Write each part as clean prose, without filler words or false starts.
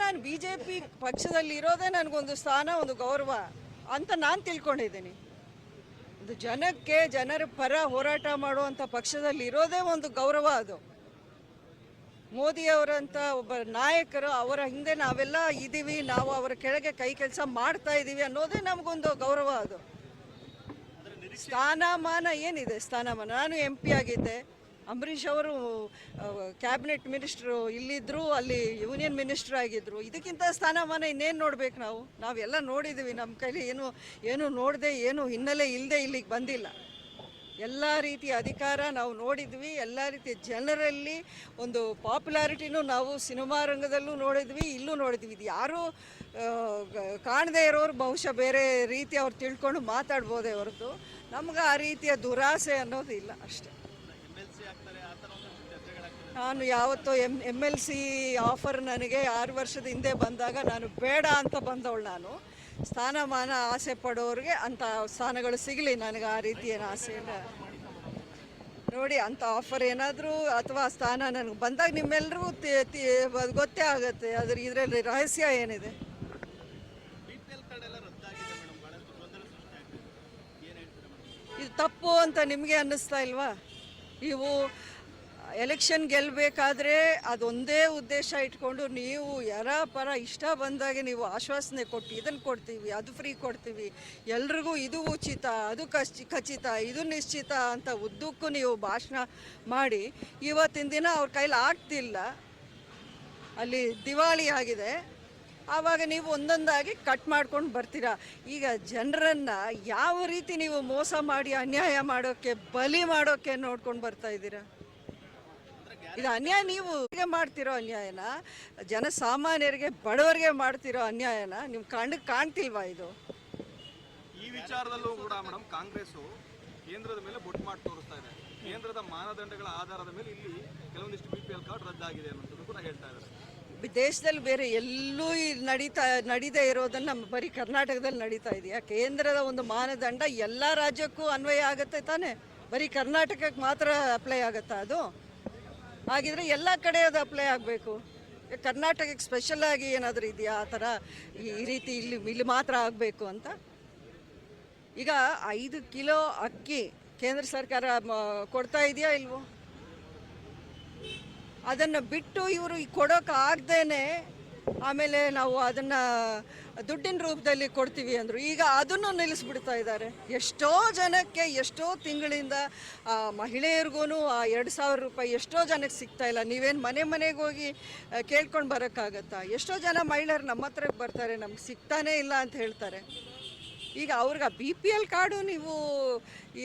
ನಾನು ಬಿಜೆಪಿ ಪಕ್ಷದಲ್ಲಿ ಇರೋದೇ ನನಗೊಂದು ಸ್ಥಾನ, ಒಂದು ಗೌರವ ಅಂತ ನಾನು ತಿಳ್ಕೊಂಡಿದ್ದೀನಿ. ಇದು ಜನಕ್ಕೆ, ಜನರ ಪರ ಹೋರಾಟ ಮಾಡುವಂಥ ಪಕ್ಷದಲ್ಲಿ ಇರೋದೇ ಒಂದು ಗೌರವ. ಅದು ಮೋದಿಯವರಂಥ ಒಬ್ಬ ನಾಯಕರು, ಅವರ ಹಿಂದೆ ನಾವೆಲ್ಲ ಇದ್ದೀವಿ, ನಾವು ಅವರ ಕೆಳಗೆ ಕೈ ಕೆಲಸ ಮಾಡ್ತಾ ಇದ್ದೀವಿ ಅನ್ನೋದೇ ನಮಗೊಂದು ಗೌರವ. ಅದು ಸ್ಥಾನಮಾನ ಏನಿದೆ? ಸ್ಥಾನಮಾನ, ನಾನು MP ಆಗಿದ್ದೆ, ಅಂಬರೀಷ್ ಅವರು ಕ್ಯಾಬಿನೆಟ್ ಮಿನಿಸ್ಟ್ರು ಇಲ್ಲಿದ್ದರು, ಅಲ್ಲಿ ಯೂನಿಯನ್ ಮಿನಿಸ್ಟರ್ ಆಗಿದ್ದರು. ಇದಕ್ಕಿಂತ ಸ್ಥಾನಮಾನ ಇನ್ನೇನು ನೋಡ್ಬೇಕು? ನಾವೆಲ್ಲ ನೋಡಿದ್ದೀವಿ. ನಮ್ಮ ಕೈಲಿ ಏನು ನೋಡದೆ, ಏನು ಹಿನ್ನೆಲೆ ಇಲ್ಲದೆ ಇಲ್ಲಿಗೆ ಬಂದಿಲ್ಲ. ಎಲ್ಲ ರೀತಿಯ ಅಧಿಕಾರ ನಾವು ನೋಡಿದ್ವಿ, ಎಲ್ಲ ರೀತಿಯ ಜನರಲ್ಲಿ ಒಂದು ಪಾಪ್ಯುಲಾರಿಟಿನೂ ನಾವು ಸಿನಿಮಾ ರಂಗದಲ್ಲೂ ನೋಡಿದ್ವಿ, ಇಲ್ಲೂ ನೋಡಿದ್ವಿ. ಇದು ಯಾರೂ ಕಾಣದೇ ಇರೋರು ಬಹುಶಃ ಬೇರೆ ರೀತಿ ಅವ್ರು ತಿಳ್ಕೊಂಡು ಮಾತಾಡ್ಬೋದೇ ಹೊರತು ನಮ್ಗೆ ಆ ರೀತಿಯ ದುರಾಸೆ ಅನ್ನೋದು ಇಲ್ಲ ಅಷ್ಟೇ. ನಾನು ಯಾವತ್ತೋ MLC ಆಫರ್ ನನಗೆ 6 ವರ್ಷದ ಹಿಂದೆ ಬಂದಾಗ ನಾನು ಬೇಡ ಅಂತ ಬಂದವಳು. ನಾನು ಸ್ಥಾನಮಾನ ಆಸೆ ಪಡೋರಿಗೆ ಅಂಥ ಸ್ಥಾನಗಳು ಸಿಗಲಿ, ನನಗೆ ಆ ರೀತಿ ಏನು ಆಸೆ ಇಲ್ಲ. ನೋಡಿ, ಅಂಥ ಆಫರ್ ಏನಾದರೂ ಅಥವಾ ಸ್ಥಾನ ನನಗೆ ಬಂದಾಗ ನಿಮ್ಮೆಲ್ಲರಿಗೂ ಗೊತ್ತೇ ಆಗುತ್ತೆ ಇದರಲ್ಲಿ ರಹಸ್ಯ ಏನಿದೆ. ಇದು ತಪ್ಪು ಅಂತ ನಿಮಗೆ ಅನ್ನಿಸ್ತಾ ಇಲ್ವಾ? ನೀವು ಎಲೆಕ್ಷನ್ ಗೆಲ್ಲಬೇಕಾದ್ರೆ ಅದೊಂದೇ ಉದ್ದೇಶ ಇಟ್ಕೊಂಡು ನೀವು ಯಾರ ಪರ ಇಷ್ಟ ಬಂದಾಗೆ ನೀವು ಆಶ್ವಾಸನೆ ಕೊಟ್ಟು ಇದನ್ನು ಕೊಡ್ತೀವಿ, ಅದು ಫ್ರೀ ಕೊಡ್ತೀವಿ, ಎಲ್ರಿಗೂ ಇದು ಉಚಿತ, ಅದು ಖಚಿತ, ಇದು ನಿಶ್ಚಿತ ಅಂತ ಉದ್ದಕ್ಕೂ ನೀವು ಭಾಷಣ ಮಾಡಿ ಇವತ್ತಿನ ದಿನ ಅವ್ರ ಕೈಲಿ ಆಗ್ತಿಲ್ಲ, ಅಲ್ಲಿ ದಿವಾಳಿ ಆಗಿದೆ. ಆವಾಗ ನೀವು ಒಂದೊಂದಾಗಿ ಕಟ್ ಮಾಡ್ಕೊಂಡು ಬರ್ತೀರಾ. ಈಗ ಜನರನ್ನು ಯಾವ ರೀತಿ ನೀವು ಮೋಸ ಮಾಡಿ ಅನ್ಯಾಯ ಮಾಡೋಕ್ಕೆ, ಬಲಿ ಮಾಡೋಕ್ಕೆ ನೋಡ್ಕೊಂಡು ಬರ್ತಾ ಇದ್ದೀರಾ? ಇದು ಅನ್ಯಾಯ. ನೀವು ಮಾಡ್ತಿರೋ ಅನ್ಯಾಯನ, ಜನಸಾಮಾನ್ಯರಿಗೆ, ಬಡವರಿಗೆ ಮಾಡ್ತಿರೋ ಅನ್ಯಾಯನ ನೀವು ಕಾಣ್ತಿಲ್ವಾ? ಇದು ಈ ವಿಚಾರದಲ್ಲೂ ಕೂಡ ಮೇಡಮ್ ಕಾಂಗ್ರೆಸ್ ಕೇಂದ್ರದ ಮೇಲೆ ಬೊಟ್ಟು ಮಾಡಿ ತೋರಿಸ್ತಾ ಇದೆ. ಕೇಂದ್ರದ ಮಾನದಂಡಗಳ ಆಧಾರದ ಮೇಲೆ ಇಲ್ಲಿ ಕೆಲವೊಂದಿಷ್ಟು BPL ಕಾರ್ಡ್ ರದ್ದಾಗಿದೆ ಅನ್ನೋದು ಕೂಡ ಹೇಳ್ತಾ ಇದ್ದಾರೆ. ದೇಶದಲ್ಲಿ ಬೇರೆ ಎಲ್ಲೂ ನಡೀತಾ ಇರೋದನ್ನು ನಮ್ಮ ಬರೀ ಕರ್ನಾಟಕದಲ್ಲಿ ನಡೀತಾ ಇದೆಯಾ? ಕೇಂದ್ರದ ಒಂದು ಮಾನದಂಡ ಎಲ್ಲ ರಾಜ್ಯಕ್ಕೂ ಅನ್ವಯ ಆಗುತ್ತೆ ತಾನೇ, ಬರೀ ಕರ್ನಾಟಕಕ್ಕೆ ಮಾತ್ರ ಅಪ್ಲೈ ಆಗುತ್ತಾ? ಅದು ಹಾಗಿದ್ರೆ ಎಲ್ಲ ಕಡೆ ಅದು ಅಪ್ಲೈ ಆಗಬೇಕು. ಕರ್ನಾಟಕಕ್ಕೆ ಸ್ಪೆಷಲ್ ಆಗಿ ಏನಾದರೂ ಇದೆಯಾ ಆ ಥರ ಈ ರೀತಿ ಇಲ್ಲಿ ಮಾತ್ರ ಆಗಬೇಕು ಅಂತ? ಈಗ 5 ಕಿಲೋ ಅಕ್ಕಿ ಕೇಂದ್ರ ಸರ್ಕಾರ ಕೊಡ್ತಾ ಇದೆಯಾ ಇಲ್ವೋ? ಅದನ್ನು ಬಿಟ್ಟು ಇವರು ಕೊಡೋಕ್ಕಾಗ್ದೇ ಆಮೇಲೆ ನಾವು ಅದನ್ನು ದುಡ್ಡಿನ ರೂಪದಲ್ಲಿ ಕೊಡ್ತೀವಿ ಅಂದರು. ಈಗ ಅದನ್ನು ನಿಲ್ಲಿಸ್ಬಿಡ್ತಾ ಇದ್ದಾರೆ. ಎಷ್ಟೋ ಜನಕ್ಕೆ ಎಷ್ಟೋ ತಿಂಗಳಿಂದ ಮಹಿಳೆಯರಿಗೂ ಆ 2,000 ರೂಪಾಯಿ ಎಷ್ಟೋ ಜನಕ್ಕೆ ಸಿಗ್ತಾ ಇಲ್ಲ. ನೀವೇನು ಮನೆಗೆ ಹೋಗಿ ಕೇಳ್ಕೊಂಡು ಬರೋಕ್ಕಾಗತ್ತಾ? ಎಷ್ಟೋ ಜನ ಮಹಿಳೆಯರು ನಮ್ಮ ಹತ್ರಕ್ಕೆ ಬರ್ತಾರೆ, ನಮ್ಗೆ ಸಿಗ್ತಾನೇ ಇಲ್ಲ ಅಂತ ಹೇಳ್ತಾರೆ. ಈಗ ಅವ್ರಿಗೆ BPL ಕಾರ್ಡು ನೀವು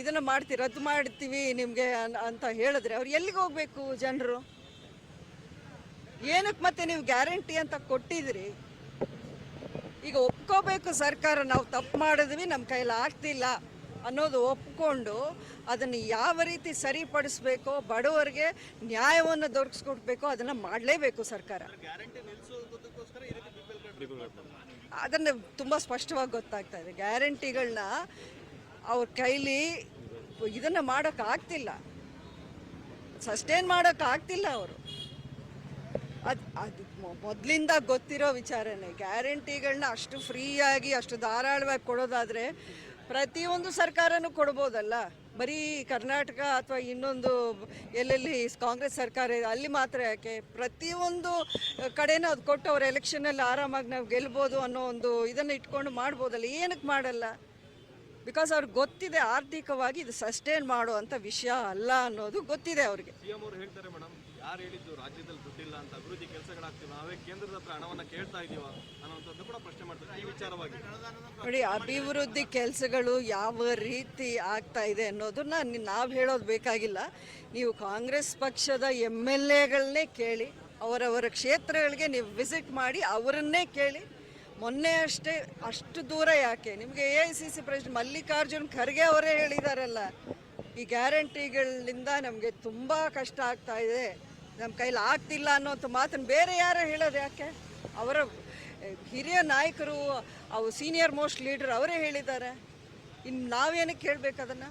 ಇದನ್ನು ರದ್ದು ಮಾಡ್ತೀವಿ ನಿಮಗೆ ಅಂತ ಹೇಳಿದ್ರೆ ಅವ್ರು ಎಲ್ಲಿಗೆ ಹೋಗಬೇಕು ಜನರು? ಏನಕ್ಕೆ ಮತ್ತೆ ನೀವು ಗ್ಯಾರಂಟಿ ಅಂತ ಕೊಟ್ಟಿದ್ರಿ? ಈಗ ಒಪ್ಕೋಬೇಕು ಸರ್ಕಾರ, ನಾವು ತಪ್ಪು ಮಾಡಿದ್ವಿ, ನಮ್ಮ ಕೈಲಿ ಆಗ್ತಿಲ್ಲ ಅನ್ನೋದು ಒಪ್ಕೊಂಡು ಅದನ್ನು ಯಾವ ರೀತಿ ಸರಿಪಡಿಸ್ಬೇಕೋ, ಬಡವರಿಗೆ ನ್ಯಾಯವನ್ನು ದೊರಕಿಸ್ಕೊಡ್ಬೇಕೋ ಅದನ್ನು ಮಾಡಲೇಬೇಕು ಸರ್ಕಾರ. ಅದನ್ನು ತುಂಬ ಸ್ಪಷ್ಟವಾಗಿ ಗೊತ್ತಾಗ್ತಾ ಇದೆ. ಗ್ಯಾರಂಟಿಗಳನ್ನ ಅವ್ರ ಕೈಲಿ ಇದನ್ನು ಮಾಡೋಕ್ಕಾಗ್ತಿಲ್ಲ, ಸಸ್ಟೈನ್ ಮಾಡೋಕ್ಕಾಗ್ತಿಲ್ಲ. ಅವರು ಅದು ಮೊದಲಿಂದ ಗೊತ್ತಿರೋ ವಿಚಾರನೇ. ಗ್ಯಾರಂಟಿಗಳನ್ನ ಅಷ್ಟು ಫ್ರೀಯಾಗಿ, ಅಷ್ಟು ಧಾರಾಳವಾಗಿ ಕೊಡೋದಾದರೆ ಪ್ರತಿಯೊಂದು ಸರ್ಕಾರನೂ ಕೊಡ್ಬೋದಲ್ಲ. ಬರೀ ಕರ್ನಾಟಕ ಅಥವಾ ಇನ್ನೊಂದು ಎಲ್ಲೆಲ್ಲಿ ಕಾಂಗ್ರೆಸ್ ಸರ್ಕಾರ ಇದೆ ಅಲ್ಲಿ ಮಾತ್ರ ಯಾಕೆ? ಪ್ರತಿಯೊಂದು ಕಡೆನೂ ಅದು ಕೊಟ್ಟು ಅವ್ರ ಎಲೆಕ್ಷನಲ್ಲಿ ಆರಾಮಾಗಿ ನಾವು ಗೆಲ್ಬೋದು ಅನ್ನೋ ಒಂದು ಇದನ್ನು ಇಟ್ಕೊಂಡು ಮಾಡ್ಬೋದಲ್ಲ. ಏನಕ್ಕೆ ಮಾಡಲ್ಲ? ಬಿಕಾಸ್ ಅವ್ರಿಗೆ ಗೊತ್ತಿದೆ ಆರ್ಥಿಕವಾಗಿ ಇದು ಸಸ್ಟೈನ್ ಮಾಡುವಂಥ ವಿಷಯ ಅಲ್ಲ ಅನ್ನೋದು ಗೊತ್ತಿದೆ ಅವ್ರಿಗೆ. CM ಅವರು ಹೇಳ್ತಾರೆ ಮೇಡಮ್, ಯಾರು ಹೇಳಿದ್ದು ರಾಜ್ಯದಲ್ಲಿ ದುಡ್ಡಿಲ್ಲ ಅಂತ, ಅಭಿವೃದ್ಧಿ ಕೆಲಸಗಳಾಗ್ತಿಲ್ಲ, ನಾವೇ ಕೇಂದ್ರದ ಹತ್ರ ಹಣವನ್ನು ಕೇಳ್ತಾ ಇದೀವ ಅನ್ನೋಂಥದ್ದು ಕೂಡ ಪ್ರಶ್ನೆ ಮಾಡ್ತಾರೆ ಈ ವಿಚಾರವಾಗಿ. ನೋಡಿ, ಅಭಿವೃದ್ಧಿ ಕೆಲಸಗಳು ಯಾವ ರೀತಿ ಆಗ್ತಾ ಇದೆ ಅನ್ನೋದನ್ನ ನಾವು ಹೇಳೋದು ಬೇಕಾಗಿಲ್ಲ. ನೀವು ಕಾಂಗ್ರೆಸ್ ಪಕ್ಷದ MLAಗಳನ್ನೇ ಕೇಳಿ, ಅವರವರ ಕ್ಷೇತ್ರಗಳಿಗೆ ನೀವು ವಿಸಿಟ್ ಮಾಡಿ ಅವರನ್ನೇ ಕೇಳಿ. ಮೊನ್ನೆ ಅಷ್ಟೇ ಅಷ್ಟು ದೂರ ಯಾಕೆ? ನಿಮಗೆ AICC ಪ್ರೆಸಿಡೆಂಟ್ ಮಲ್ಲಿಕಾರ್ಜುನ್ ಖರ್ಗೆ ಅವರೇ ಹೇಳಿದಾರಲ್ಲ, ಈ ಗ್ಯಾರಂಟಿಗಳಿಂದ ನಮಗೆ ತುಂಬ ಕಷ್ಟ ಆಗ್ತಾ ಇದೆ, ನಮ್ಮ ಕೈಲಿ ಆಗ್ತಿಲ್ಲ ಅನ್ನೋಂಥ ಮಾತನ್ನು ಬೇರೆ ಯಾರು ಹೇಳೋದು ಯಾಕೆ? ಅವರ ಹಿರಿಯ ನಾಯಕರು, ಅವು ಸೀನಿಯರ್ ಮೋಸ್ಟ್ ಲೀಡರ್ ಅವರೇ ಹೇಳಿದ್ದಾರೆ. ಇನ್ನು ನಾವೇನಕ್ಕೆ ಕೇಳಬೇಕು ಅದನ್ನು?